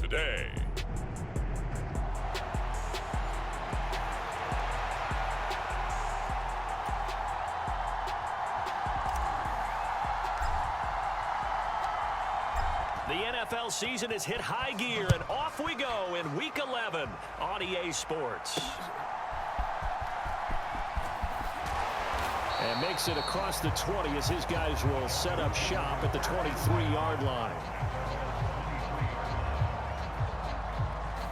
today. The NFL season has hit high gear, and off we go in Week 11 on EA Sports. And makes it across the 20 as his guys will set up shop at the 23-yard line.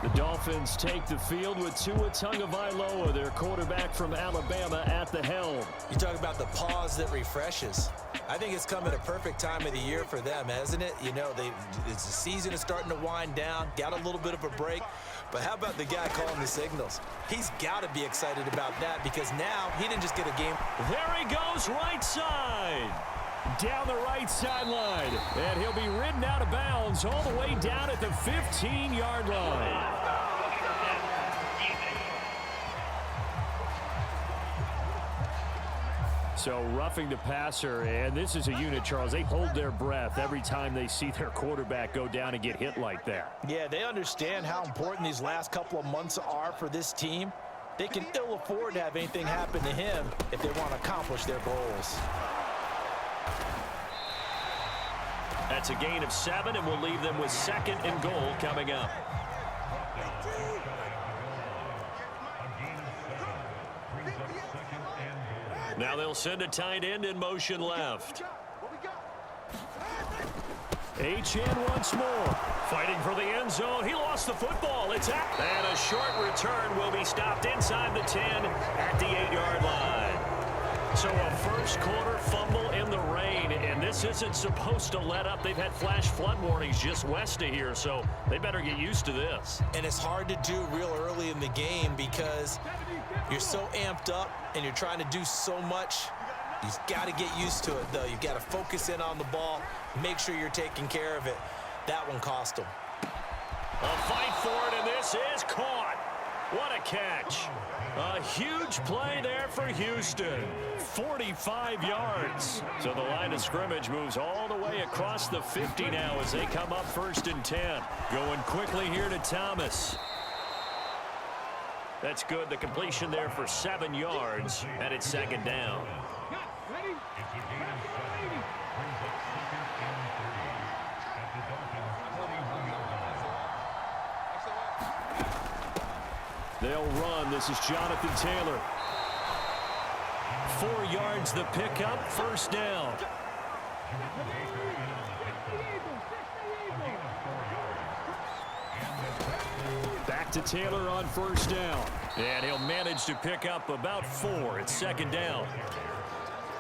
The Dolphins take the field with Tua Tagovailoa, their quarterback from Alabama, at the helm. You talk about the pause that refreshes. I think it's come at a perfect time of the year for them, hasn't it? You know, the season is starting to wind down, got a little bit of a break. But how about the guy calling the signals? He's got to be excited about that because now he didn't just get a game. There he goes, right side. Down the right sideline. And he'll be ridden out of bounds all the way down at the 15-yard line. So roughing the passer, and this is a unit, Charles. They hold their breath every time they see their quarterback go down and get hit like that. Yeah, they understand how important these last couple of months are for this team. They can ill afford to have anything happen to him if they want to accomplish their goals. That's a gain of 7, and we'll leave them with 2nd and goal coming up. Now they'll send a tight end in motion left. HN once more. Fighting for the end zone. He lost the football. It's out. And a short return will be stopped inside the 10 at the 8-yard line. So a first quarter fumble in the rain, and this isn't supposed to let up. They've had flash flood warnings just west of here, so they better get used to this. And it's hard to do real early in the game because you're so amped up and you're trying to do so much. You've got to get used to it, though. You've got to focus in on the ball, make sure you're taking care of it. That one cost them. A fight for it, and this is caught. What a catch. A huge play there for Houston. 45 yards. So the line of scrimmage moves all the way across the 50 now as they come up 1st and 10. Going quickly here to Thomas. That's good. The completion there for 7 yards, and it's 2nd down. They'll run. This is Jonathan Taylor. 4 yards the pickup, 1st down. Back to Taylor on 1st down. And he'll manage to pick up about 4. It's 2nd down.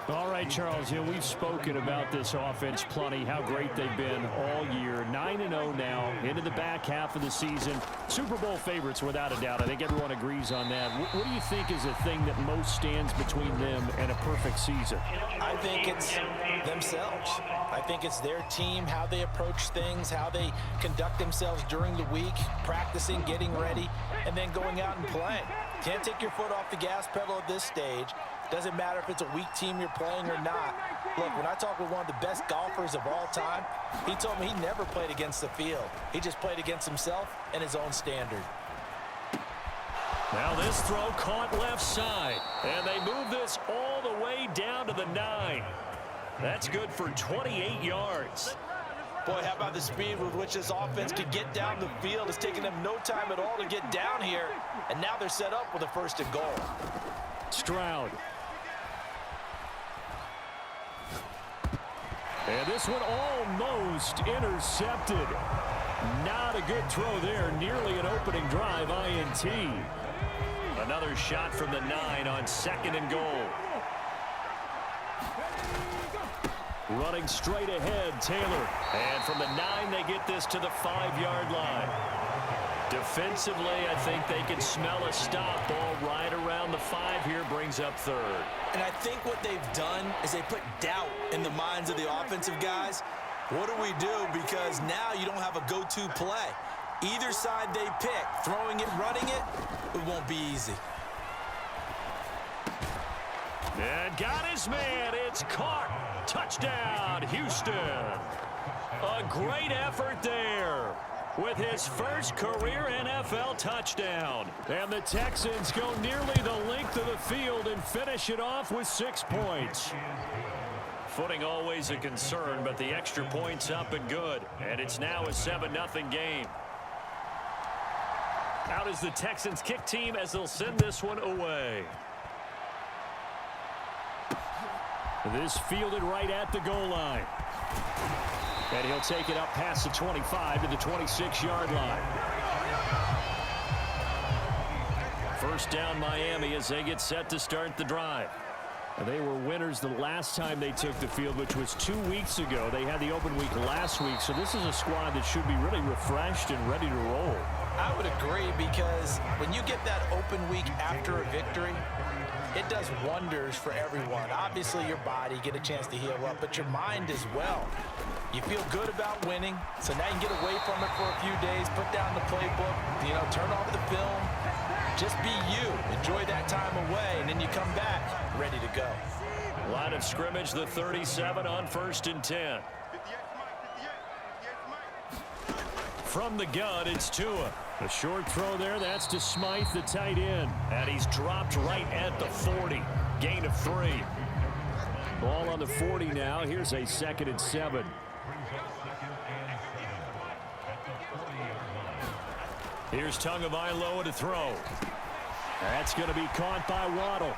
All right, Charles, we've spoken about this offense plenty, how great they've been all year. 9-0 now, into the back half of the season. Super Bowl favorites, without a doubt. I think everyone agrees on that. What do you think is the thing that most stands between them and a perfect season? I think it's themselves. I think it's their team, how they approach things, how they conduct themselves during the week, practicing, getting ready, and then going out and playing. Can't take your foot off the gas pedal at this stage. Doesn't matter if it's a weak team you're playing or not. Look, when I talk with one of the best golfers of all time, he told me he never played against the field. He just played against himself and his own standard. Now this throw caught left side. And they move this all the way down to the 9. That's good for 28 yards. Boy, how about the speed with which this offense could get down the field? It's taken them no time at all to get down here. And now they're set up with a 1st and goal. Stroud. And this one almost intercepted. Not a good throw there. Nearly an opening drive, INT. Another shot from the 9 on 2nd and goal. Running straight ahead, Taylor. And from the 9, they get this to the 5-yard line. Defensively, I think they can smell a stop. Ball right around the 5 here, brings up 3rd. And I think what they've done is they put doubt in the minds of the offensive guys. What do we do? Because now you don't have a go-to play. Either side they pick, throwing it, running it, it won't be easy. And got his man. It's caught. Touchdown, Houston. A great effort there. with his first career NFL touchdown. And the Texans go nearly the length of the field and finish it off with 6 points. Footing always a concern, but the extra point's up and good. And it's now a 7-0 game. Out is the Texans kick team as they'll send this one away. This fielded right at the goal line. And he'll take it up past the 25 to the 26-yard line. First down Miami as they get set to start the drive. They were winners the last time they took the field, which was 2 weeks ago. They had the open week last week, so this is a squad that should be really refreshed and ready to roll. I would agree, because when you get that open week after a victory, it does wonders for everyone. Obviously, your body, get a chance to heal up, but your mind as well. You feel good about winning, so now you can get away from it for a few days, put down the playbook, turn off the film. Just be you. Enjoy that time away, and then you come back ready to go. Line of scrimmage, the 37 on 1st and 10. From the gun, it's Tua. A short throw there, that's to Smythe, the tight end. And he's dropped right at the 40. Gain of 3. Ball on the 40 now. Here's a 2nd and 7. Here's Tagovailoa to throw. That's going to be caught by Waddle.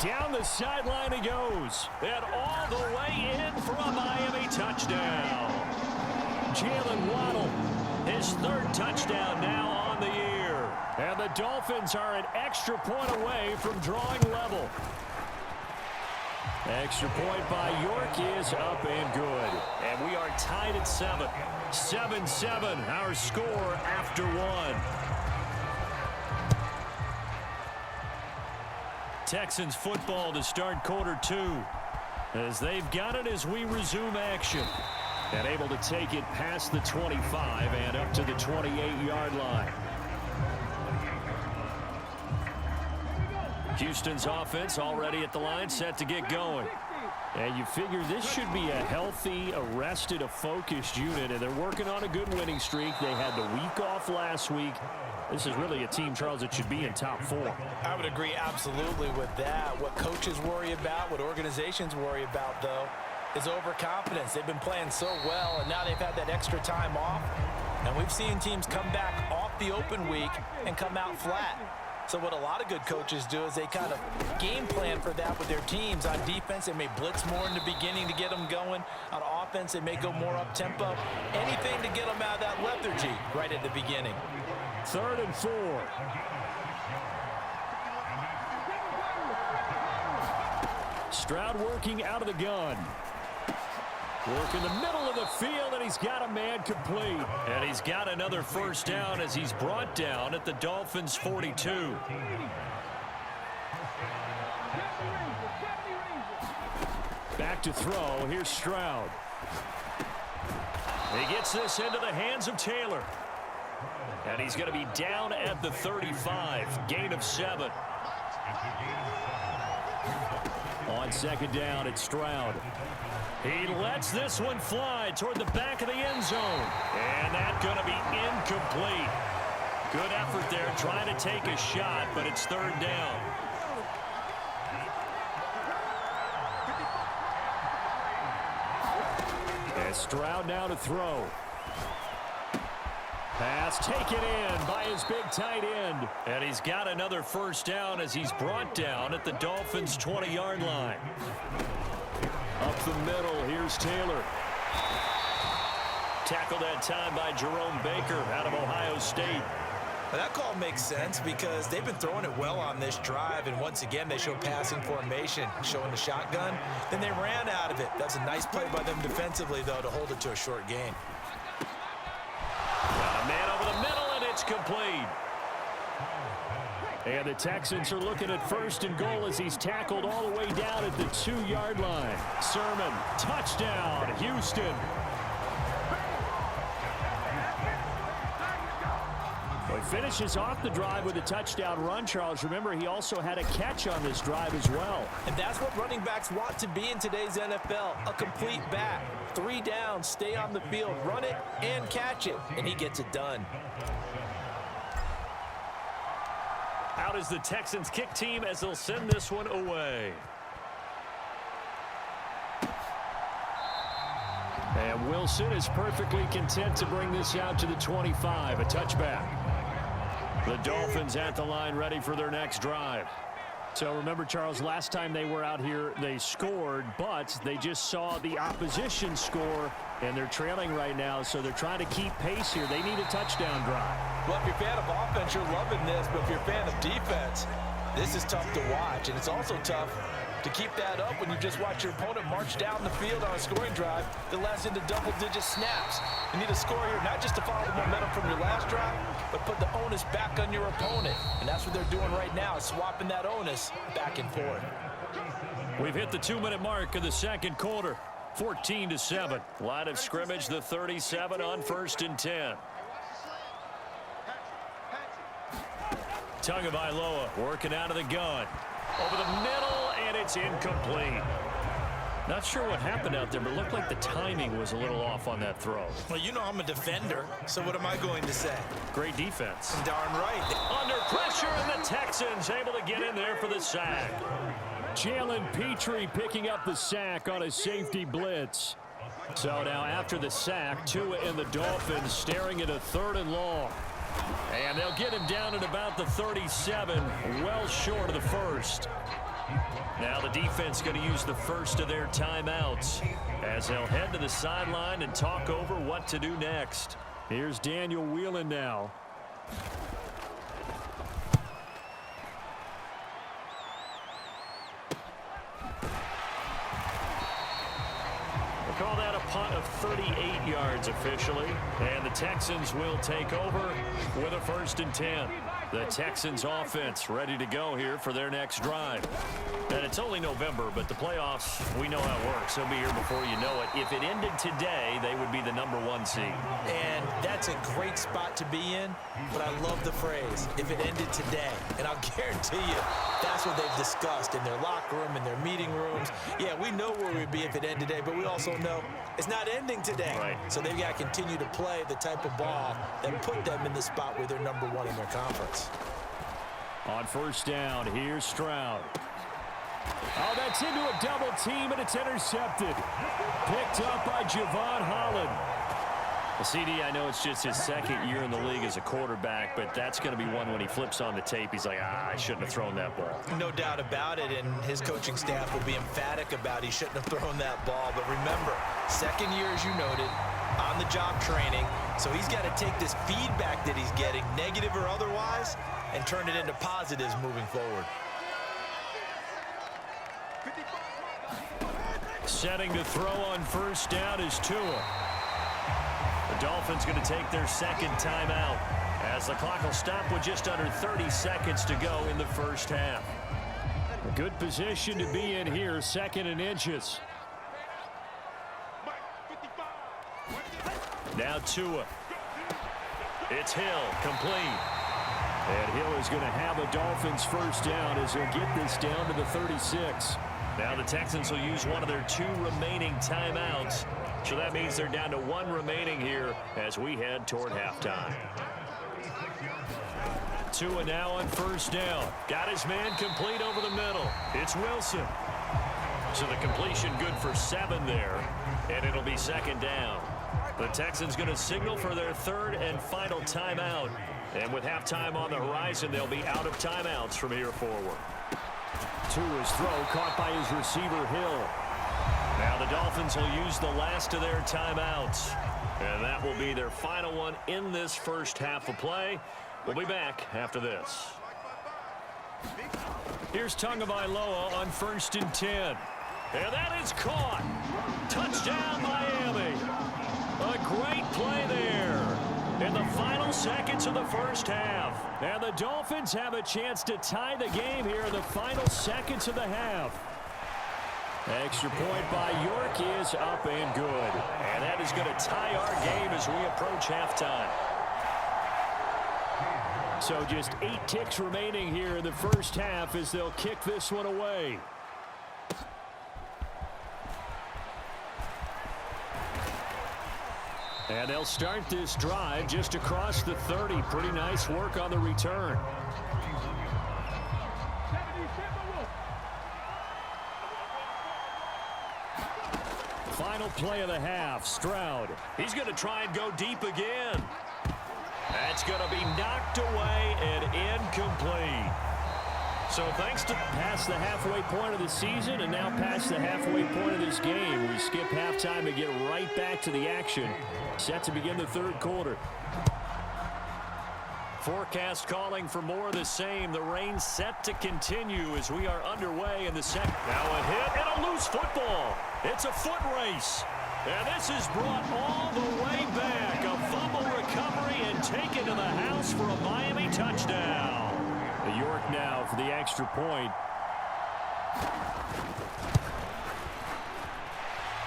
Down the sideline he goes. And all the way in for a Miami touchdown. Jalen Waddle, his 3rd touchdown now on the year. And the Dolphins are an extra point away from drawing level. Extra point by York is up and good. And we are tied at 7. 7-7, our score after 1. Texans football to start quarter 2. As they've got it as we resume action. And able to take it past the 25 and up to the 28-yard line. Houston's offense already at the line, set to get going. And you figure this should be a healthy, a focused unit, and they're working on a good winning streak. They had the week off last week. This is really a team, Charles, that should be in top 4. I would agree absolutely with that. What coaches worry about, what organizations worry about, though, is overconfidence. They've been playing so well, and now they've had that extra time off. And we've seen teams come back off the open week and come out flat. So what a lot of good coaches do is they kind of game plan for that with their teams. On defense, they may blitz more in the beginning to get them going. On offense, they may go more up-tempo. Anything to get them out of that lethargy right at the beginning. 3rd and 4. Stroud working out of the gun. Work in the middle of the field, and he's got a man complete. And he's got another first down as he's brought down at the Dolphins' 42. Back to throw. Here's Stroud. He gets this into the hands of Taylor. And he's going to be down at the 35. Gain of 7. On 2nd down, it's Stroud. He lets this one fly toward the back of the end zone. And that's going to be incomplete. Good effort there trying to take a shot, but it's 3rd down. And Stroud now to throw. Pass taken in by his big tight end. And he's got another first down as he's brought down at the Dolphins' 20-yard line. Up the middle, here's Taylor. Tackled that time by Jerome Baker out of Ohio State. Well, that call makes sense because they've been throwing it well on this drive, and once again they show passing formation, showing the shotgun. Then they ran out of it. That's a nice play by them defensively, though, to hold it to a short gain. Got a man over the middle, and it's complete. And the Texans are looking at 1st and goal as he's tackled all the way down at the 2-yard line. Sermon, touchdown, Houston. Well, he finishes off the drive with a touchdown run, Charles. Remember, he also had a catch on this drive as well. And that's what running backs want to be in today's NFL, a complete back. 3 down, stay on the field, run it and catch it, and he gets it done. Out is the Texans kick team as they'll send this one away. And Wilson is perfectly content to bring this out to the 25, a touchback. The Dolphins at the line ready for their next drive. So remember, Charles, last time they were out here, they scored, but they just saw the opposition score, and they're trailing right now, so they're trying to keep pace here. They need a touchdown drive. Well, if you're a fan of offense, you're loving this, but if you're a fan of defense, this is tough to watch, and it's also tough to keep that up when you just watch your opponent march down the field on a scoring drive that lasts into double-digit snaps. You need a score here, not just to follow the momentum from your last drive, but put the onus back on your opponent. And that's what they're doing right now, is swapping that onus back and forth. We've hit the 2-minute mark of the second quarter. 14-7. Line of scrimmage, the 37 on 1st and 10. Tagovailoa working out of the gun. Over the middle, and it's incomplete. Not sure what happened out there, but it looked like the timing was a little off on that throw. Well, you know I'm a defender, so what am I going to say? Great defense. Darn right. Under pressure, and the Texans able to get in there for the sack. Jalen Petrie picking up the sack on a safety blitz. So now after the sack, Tua and the Dolphins staring at a 3rd and long. And they'll get him down at about the 37, well short of the first. Now the defense going to use the first of their timeouts as they'll head to the sideline and talk over what to do next. Here's Daniel Whelan now. Call that a punt of 38 yards officially. And the Texans will take over with a 1st and 10. The Texans offense ready to go here for their next drive. And it's only November, but the playoffs, we know how it works. They'll be here before you know it. If it ended today, they would be the #1 seed. And that's a great spot to be in, but I love the phrase, if it ended today. And I'll guarantee you, that's what they've discussed in their locker room, in their meeting rooms. Yeah, we know where we'd be if it ended today, but we also know it's not ending today. Right. So they've got to continue to play the type of ball that put them in the spot where they're #1 in their conference. On 1st down, here's Stroud. Oh, that's into a double team, and it's intercepted. Picked up by Javon Holland. Well, CD, I know it's just his 2nd year in the league as a quarterback, but that's going to be one when he flips on the tape. He's like, I shouldn't have thrown that ball. No doubt about it, and his coaching staff will be emphatic about he shouldn't have thrown that ball. But remember, 2nd year, as you noted, on-the-job training, so he's got to take this feedback that he's getting, negative or otherwise, and turn it into positives moving forward. Setting to throw on 1st down is Tua. The Dolphins going to take their 2nd timeout as the clock will stop with just under 30 seconds to go in the 1st half. A good position to be in here, 2nd and inches. Now Tua. It's Hill, complete. And Hill is going to have a Dolphins 1st down as he'll get this down to the 36. Now the Texans will use one of their 2 remaining timeouts. So that means they're down to 1 remaining here as we head toward halftime. Tua now on 1st down. Got his man complete over the middle. It's Wilson. So the completion good for 7 there. And it'll be 2nd down. The Texans going to signal for their 3rd and final timeout. And with halftime on the horizon, they'll be out of timeouts from here forward. Tua's throw caught by his receiver, Hill. Now the Dolphins will use the last of their timeouts. And that will be their final one in this 1st half of play. We'll be back after this. Here's Tagovailoa on 1st and 10. And that is caught. Touchdown, Miami. A great play there in the final seconds of the 1st half. And the Dolphins have a chance to tie the game here in the final seconds of the half. Extra point by York is up and good. And that is going to tie our game as we approach halftime. So just 8 ticks remaining here in the 1st half as they'll kick this one away. And they'll start this drive just across the 30. Pretty nice work on the return. Final play of the half. Stroud. He's going to try and go deep again. That's going to be knocked away and incomplete. So thanks to past the halfway point of the season and now past the halfway point of this game, we skip halftime to get right back to the action. Set to begin the third quarter. Forecast calling for more of the same. The rain set to continue as we are underway in the second. Now a hit and a loose football. It's a foot race. And this is brought all the way back. A fumble recovery and taken to the house for a Miami touchdown. York now for the extra point.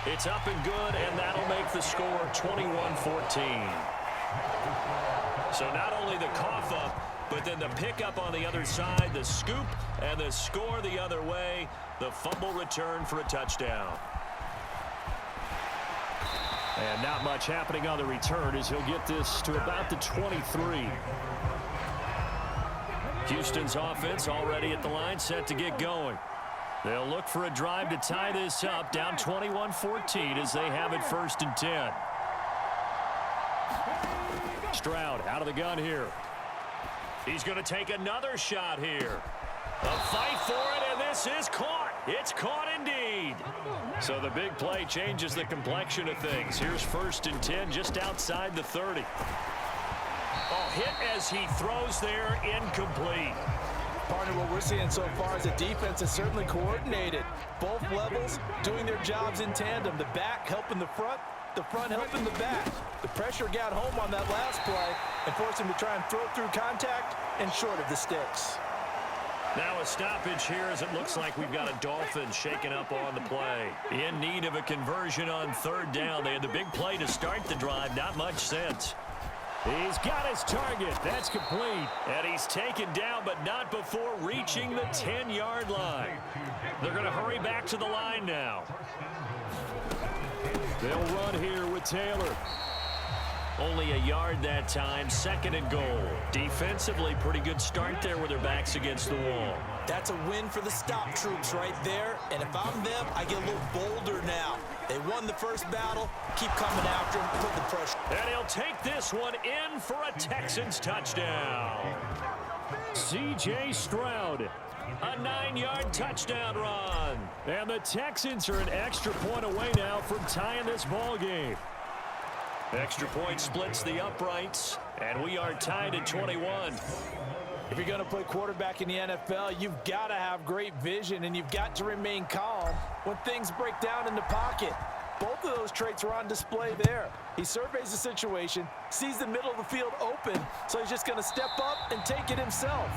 It's up and good, and that'll make the score 21-14. So not only the cough up, but then the pickup on the other side, the scoop, and the score the other way. The fumble return for a touchdown. And not much happening on the return as he'll get this to about the 23. Houston's offense already at the line, set to get going. They'll look for a drive to tie this up, down 21-14 as they have it 1st and 10. Stroud out of the gun here. He's going to take another shot here. A fight for it, and this is caught. It's caught indeed. So the big play changes the complexion of things. Here's 1st and 10 just outside the 30. Oh, hit as he throws there, incomplete. Partner, what we're seeing so far is the defense is certainly coordinated. Both levels doing their jobs in tandem. The back helping the front helping the back. The pressure got home on that last play and forced him to try and throw through contact and short of the sticks. Now a stoppage here as it looks like we've got a Dolphin shaking up on the play. In need of a conversion on 3rd down. They had the big play to start the drive. Not much sense. He's got his target. That's complete. And he's taken down, but not before reaching the 10-yard line. They're going to hurry back to the line now. They'll run here with Taylor. Only a yard that time, 2nd and goal. Defensively, pretty good start there with their backs against the wall. That's a win for the stop troops right there. And if I'm them, I get a little bolder now. They won the first battle. Keep coming after him. Put the pressure. And he'll take this one in for a Texans touchdown. C.J. Stroud. A 9-yard touchdown run. And the Texans are an extra point away now from tying this ball game. Extra point splits the uprights, and we are tied at 21. If you're going to play quarterback in the NFL, you've got to have great vision, and you've got to remain calm when things break down in the pocket. Both of those traits were on display there. He surveys the situation, sees the middle of the field open, so he's just going to step up and take it himself.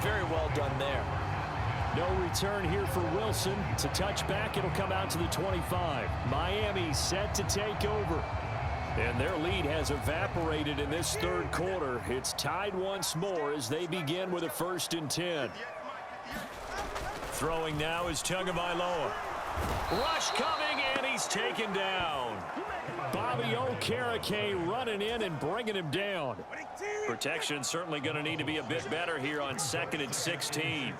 Very well done there. No return here for Wilson. To touch back, it'll come out to the 25. Miami set to take over. And their lead has evaporated in this third quarter. It's tied once more as they begin with a 1st and 10. Throwing now is Tagovailoa. Rush coming, and he's taken down. Bobby Okereke running in and bringing him down. Protection certainly going to need to be a bit better here on 2nd and 16.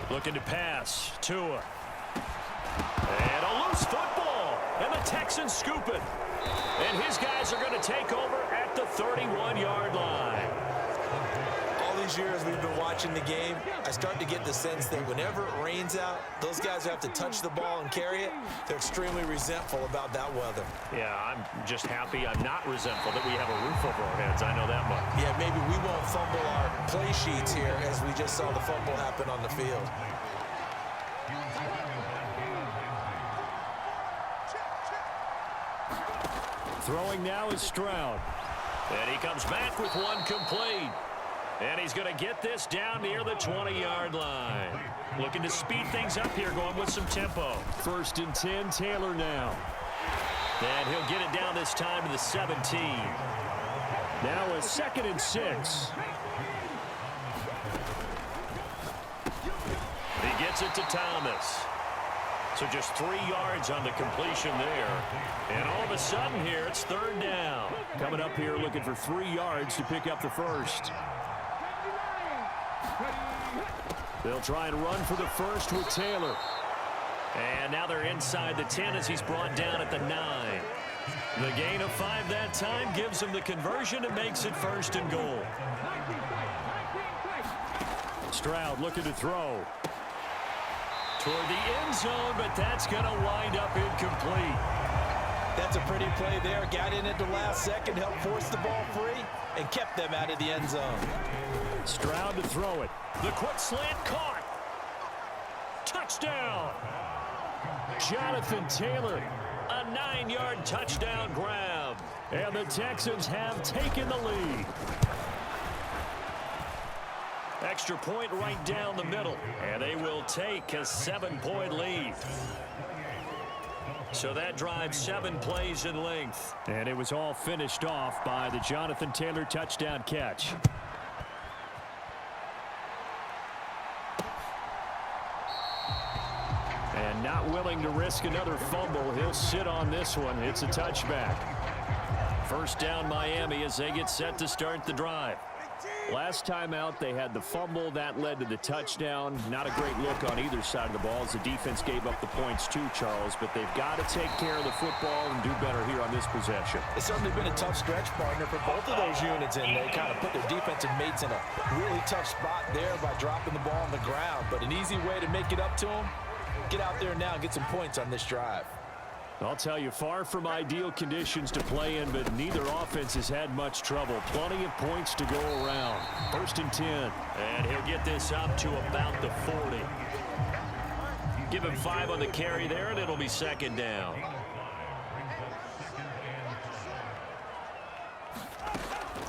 Looking to pass. Tua. And a loose football. And the Texans scoop it. And his guys are going to take over at the 31-yard line. All these years we've been watching the game, I start to get the sense that whenever it rains out, those guys who have to touch the ball and carry it, they're extremely resentful about that weather. Yeah, I'm just happy I'm not resentful that we have a roof over our heads. I know that much. Yeah, maybe we won't fumble our play sheets here as we just saw the fumble happen on the field. Throwing now is Stroud. And he comes back with one complete. And he's going to get this down near the 20-yard line. Looking to speed things up here, going with some tempo. 1st and 10, Taylor now. And he'll get it down this time to the 17. Now a 2nd and 6. He gets it to Thomas. So just 3 yards on the completion there. And all of a sudden here, it's third down. Coming up here looking for 3 yards to pick up the first. They'll try and run for the first with Taylor. And now they're inside the 10 as he's brought down at the 9. The gain of 5 that time gives him the conversion and makes it first and goal. Stroud looking to throw. Toward the end zone, but that's going to wind up incomplete. That's a pretty play there. Got in at the last second, helped force the ball free, and kept them out of the end zone. Stroud to throw it. The quick slant caught. Touchdown. Jonathan Taylor, a 9-yard touchdown grab. And the Texans have taken the lead. Extra point right down the middle. And they will take a 7-point lead. So that drives 7 plays in length. And it was all finished off by the Jonathan Taylor touchdown catch. And not willing to risk another fumble. He'll sit on this one. It's a touchback. First down Miami as they get set to start the drive. Last time out, they had the fumble. That led to the touchdown. Not a great look on either side of the ball as the defense gave up the points too, Charles. But they've got to take care of the football and do better here on this possession. It's certainly been a tough stretch, partner, for both of those units, and they kind of put their defensive mates in a really tough spot there by dropping the ball on the ground. But an easy way to make it up to them, get out there now and get some points on this drive. I'll tell you, far from ideal conditions to play in, but neither offense has had much trouble. Plenty of points to go around. First and 10. And he'll get this up to about the 40. Give him 5 on the carry there, and it'll be second down.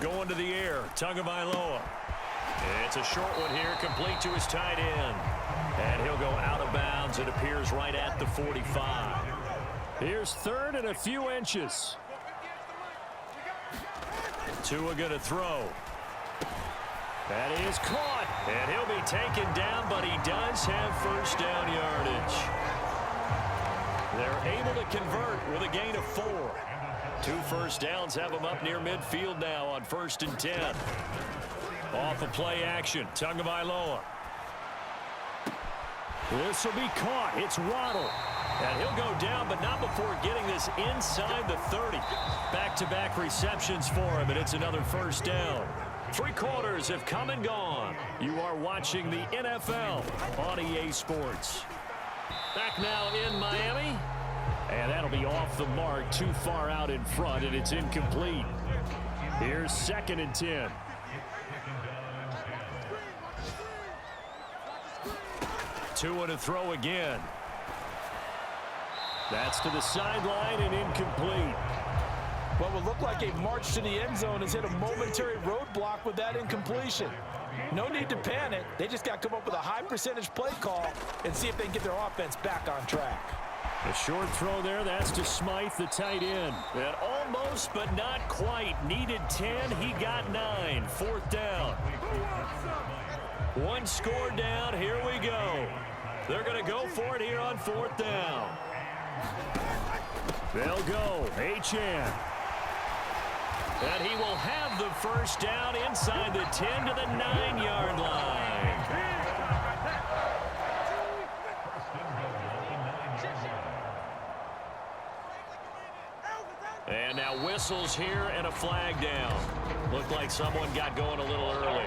Going to the air, Tagovailoa. It's a short one here, complete to his tight end. And he'll go out of bounds. It appears right at the 45. Here's third and a few inches. Tua going to throw. That is caught. And he'll be taken down, but he does have first down yardage. They're able to convert with a gain of 4. 2 first downs have them up near midfield now on first and 10. Off of play action, Tagovailoa. This will be caught. It's Waddle. And he'll go down, but not before getting this inside the 30. Back-to-back receptions for him, and it's another first down. 3 quarters have come and gone. You are watching the NFL on EA Sports. Back now in Miami. And that'll be off the mark, too far out in front, and it's incomplete. Here's second and 10. Tua to throw again. That's to the sideline and incomplete. What will look like a march to the end zone has hit a momentary roadblock with that incompletion. No need to panic. They just got to come up with a high percentage play call and see if they can get their offense back on track. A short throw there. That's to Smythe, the tight end. And almost, but not quite. Needed 10. He got 9. Fourth down. 1 score down. Here we go. They're going to go for it here on fourth down. They'll go. Achane. And he will have the first down inside the 10 to the 9-yard line. And now whistles here and a flag down. Looked like someone got going a little early.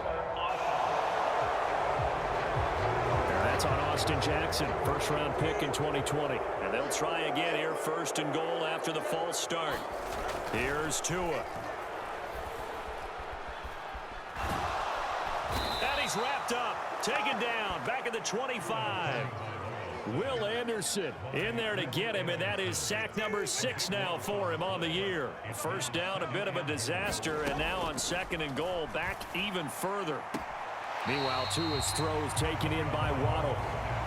That's on Austin Jackson, first-round pick in 2020. And they'll try again here, first and goal after the false start. Here's Tua. And he's wrapped up, taken down, back at the 25. Will Anderson in there to get him, and that is sack number 6 now for him on the year. First down, a bit of a disaster, and now on second and goal, back even further. Meanwhile, Tua's throw is taken in by Waddle.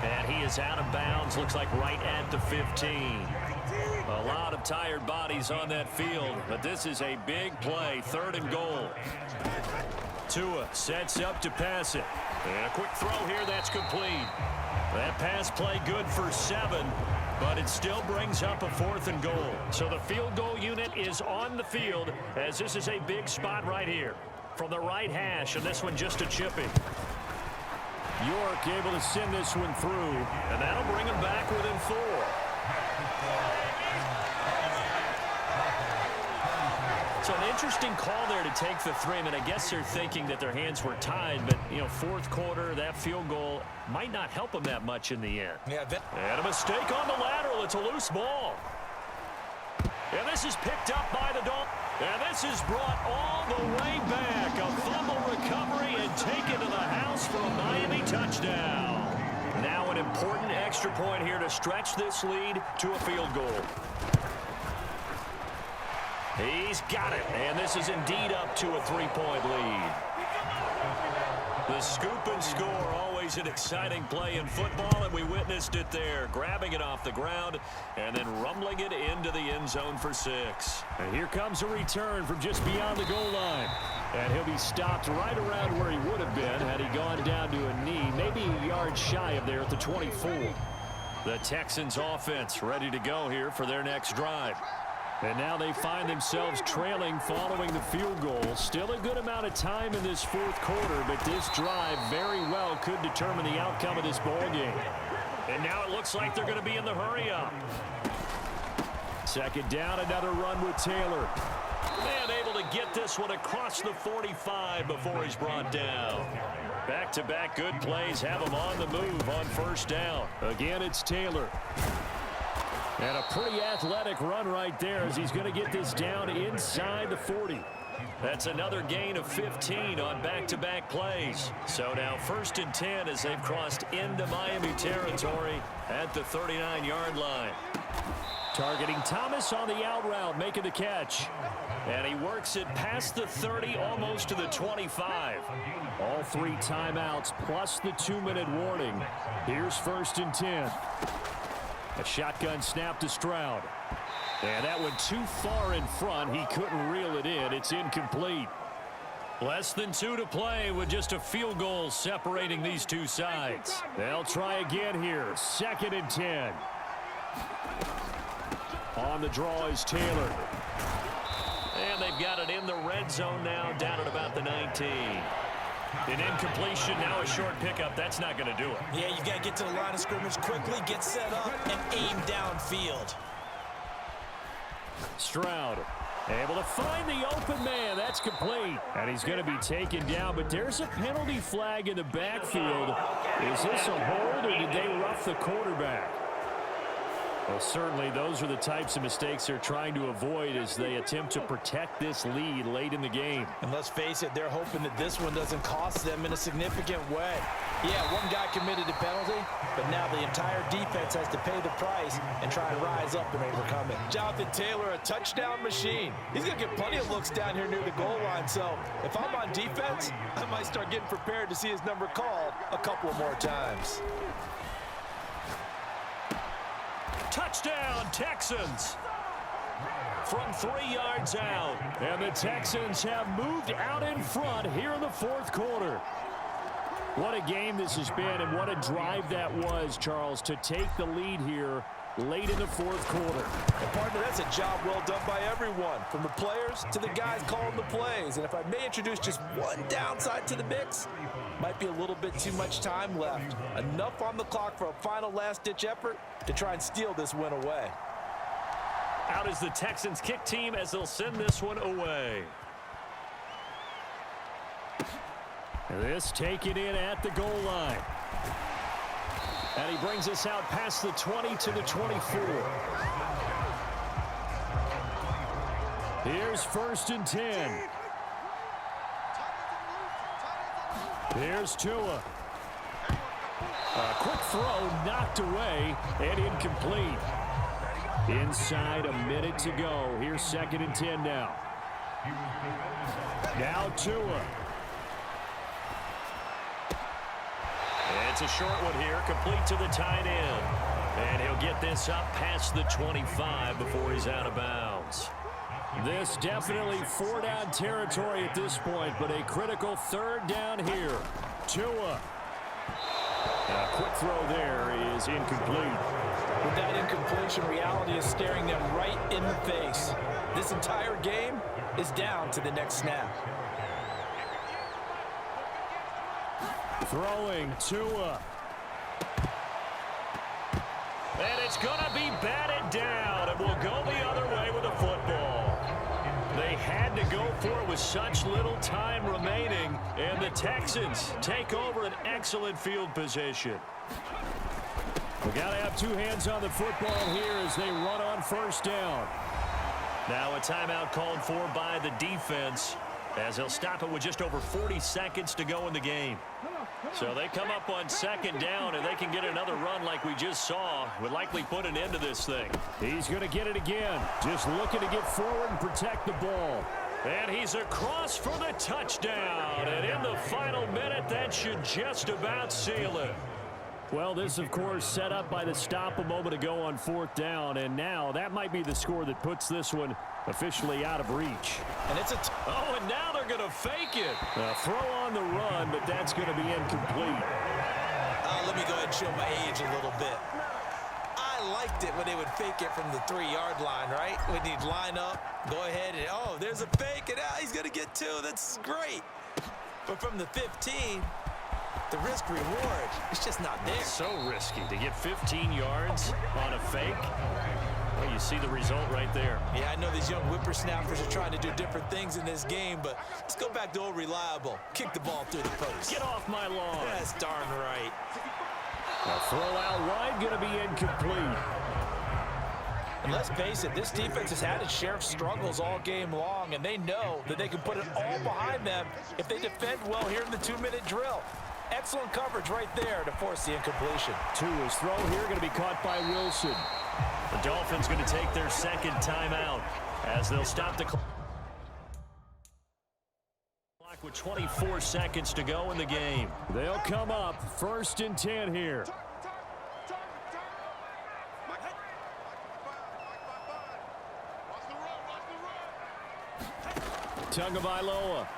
And he is out of bounds, looks like right at the 15. A lot of tired bodies on that field, but this is a big play, third and goal. Tua sets up to pass it. And a quick throw here, that's complete. That pass play good for 7. But it still brings up a 4th and goal. So the field goal unit is on the field as this is a big spot right here. From the right hash, and this one just a chipping. York able to send this one through, and that'll bring him back within 4. So an interesting call there to take the 3. I mean, I guess they're thinking that their hands were tied, but, you know, 4th quarter, that field goal might not help them that much in the end. Yeah, and a mistake on the lateral. It's a loose ball. And this is picked up by the Dolphins. And this is brought all the way back. A fumble recovery and taken to the house for a Miami touchdown. Now an important extra point here to stretch this lead to a field goal. He's got it. And this is indeed up to a 3-point lead. The scoop and score, always an exciting play in football, and we witnessed it there. Grabbing it off the ground and then rumbling it into the end zone for 6. And here comes a return from just beyond the goal line. And he'll be stopped right around where he would have been had he gone down to a knee, maybe a yard shy of there at the 24. The Texans offense ready to go here for their next drive. And now they find themselves trailing following the field goal. Still a good amount of time in this 4th quarter, but this drive very well could determine the outcome of this ball game. And now it looks like they're going to be in the hurry-up. 2nd down, another run with Taylor. And able to get this one across the 45 before he's brought down. Back-to-back good plays have him on the move on 1st down. Again, it's Taylor. And a pretty athletic run right there as he's going to get this down inside the 40. That's another gain of 15 on back-to-back plays. So now 1st and 10 as they've crossed into Miami territory at the 39-yard line. Targeting Thomas on the out route, making the catch. And he works it past the 30, almost to the 25. All 3 timeouts plus the 2-minute warning. Here's 1st and 10. A shotgun snap to Stroud. And that went too far in front. He couldn't reel it in. It's incomplete. Less than 2 to play with just a field goal separating these two sides. They'll try again here. 2nd and 10. On the draw is Taylor. And they've got it in the red zone now, down at about the 19. An incompletion, now a short pickup. That's not going to do it. Yeah, you've got to get to the line of scrimmage quickly, get set up, and aim downfield. Stroud able to find the open man. That's complete. And he's going to be taken down, but there's a penalty flag in the backfield. Is this a hold, or did they rough the quarterback? Well, certainly those are the types of mistakes they're trying to avoid as they attempt to protect this lead late in the game. And let's face it, they're hoping that this one doesn't cost them in a significant way. Yeah, one guy committed a penalty, but now the entire defense has to pay the price and try and rise up and overcome it. Jonathan Taylor, a touchdown machine. He's going to get plenty of looks down here near the goal line, so if I'm on defense, I might start getting prepared to see his number called a couple more times. Touchdown, Texans! From 3 yards out. And the Texans have moved out in front here in the 4th quarter. What a game this has been, and what a drive that was, Charles, to take the lead here late in the 4th quarter. And partner, that's a job well done by everyone, from the players to the guys calling the plays. And if I may introduce just one downside to the mix, might be a little bit too much time left. Enough on the clock for a final last-ditch effort to try and steal this win away. Out is the Texans kick team as they'll send this one away. This taken in at the goal line. And he brings us out past the 20 to the 24. Here's 1st and 10. Here's Tua. A quick throw knocked away and incomplete. Inside a minute to go. Here's 2nd and 10 now. Now Tua. It's a short one here, complete to the tight end. And he'll get this up past the 25 before he's out of bounds. This definitely 4-down territory at this point, but a critical 3rd down here. Tua. A quick throw there is incomplete. With that incompletion, reality is staring them right in the face. This entire game is down to the next snap. Throwing Tua. And it's going to be batted down, and will go the other way with the football. They had to go for it with such little time remaining, and the Texans take over an excellent field position. We got to have two hands on the football here as they run on first down. Now a timeout called for by the defense as they'll stop it with just over 40 seconds to go in the game. So they come up on second down, and they can get another run like we just saw. Would likely put an end to this thing. He's going to get it again. Just looking to get forward and protect the ball. And he's across for the touchdown. And in the final minute, that should just about seal it. Well, this, of course, set up by the stop a moment ago on fourth down. And now that might be the score that puts this one officially out of reach. And it's and now they're going to fake it. A throw on the run, but that's going to be incomplete. Let me go ahead and show my age a little bit. I liked it when they would fake it from the 3-yard line, right? When he'd line up, go ahead and, oh, there's a fake, and he's going to get two. That's great. But from the 15, the risk-reward, it's just not there. It's so risky to get 15 yards on a fake. Well, you see the result right there. Yeah, I know these young whippersnappers are trying to do different things in this game, but let's go back to old reliable. Kick the ball through the post. Get off my lawn. That's darn right. A throw out wide, going to be incomplete. And let's face it, this defense has had its share of struggles all game long, and they know that they can put it all behind them if they defend well here in the 2-minute drill. Excellent coverage right there to force the incompletion. Tua's throw here going to be caught by Wilson. The Dolphins going to take their second timeout as they'll stop the clock with 24 seconds to go in the game. They'll come up 1st and 10 here. Tagovailoa.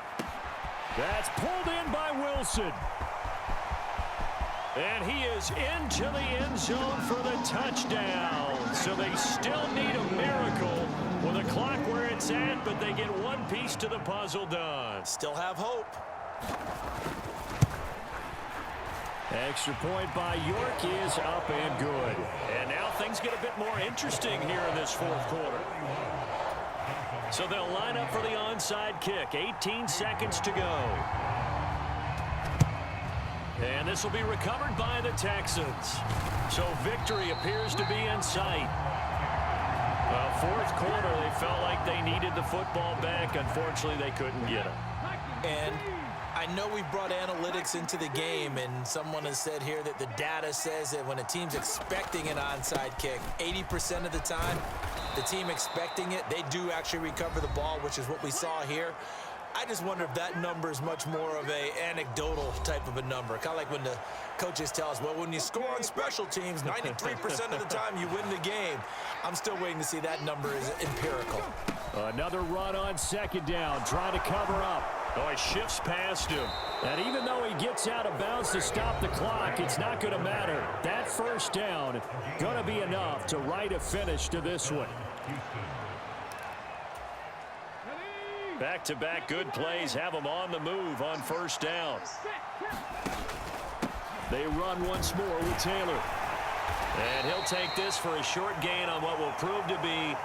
That's pulled in by Wilson. And he is into the end zone for the touchdown. So they still need a miracle with the clock where it's at, but they get one piece to the puzzle done. Still have hope. Extra point by York is up and good. And now things get a bit more interesting here in this fourth quarter. So they'll line up for the onside kick. 18 seconds to go. And this will be recovered by the Texans. So victory appears to be in sight. Fourth quarter, they felt like they needed the football back. Unfortunately, they couldn't get it. And I know we brought analytics into the game, and someone has said here that the data says that when a team's expecting an onside kick, 80% of the time, the team expecting it, they do actually recover the ball, which is what we saw here. I just wonder if that number is much more of a anecdotal type of a number. Kind of like when the coaches tell us, well, when you score on special teams, 93% of the time you win the game. I'm still waiting to see that number is empirical. Another run on second down, trying to cover up. Oh, he shifts past him. And even though he gets out of bounds to stop the clock, it's not going to matter. That first down going to be enough to write a finish to this one. Back-to-back good plays have them on the move on first down. They run once more with Taylor. And he'll take this for a short gain on what will prove to be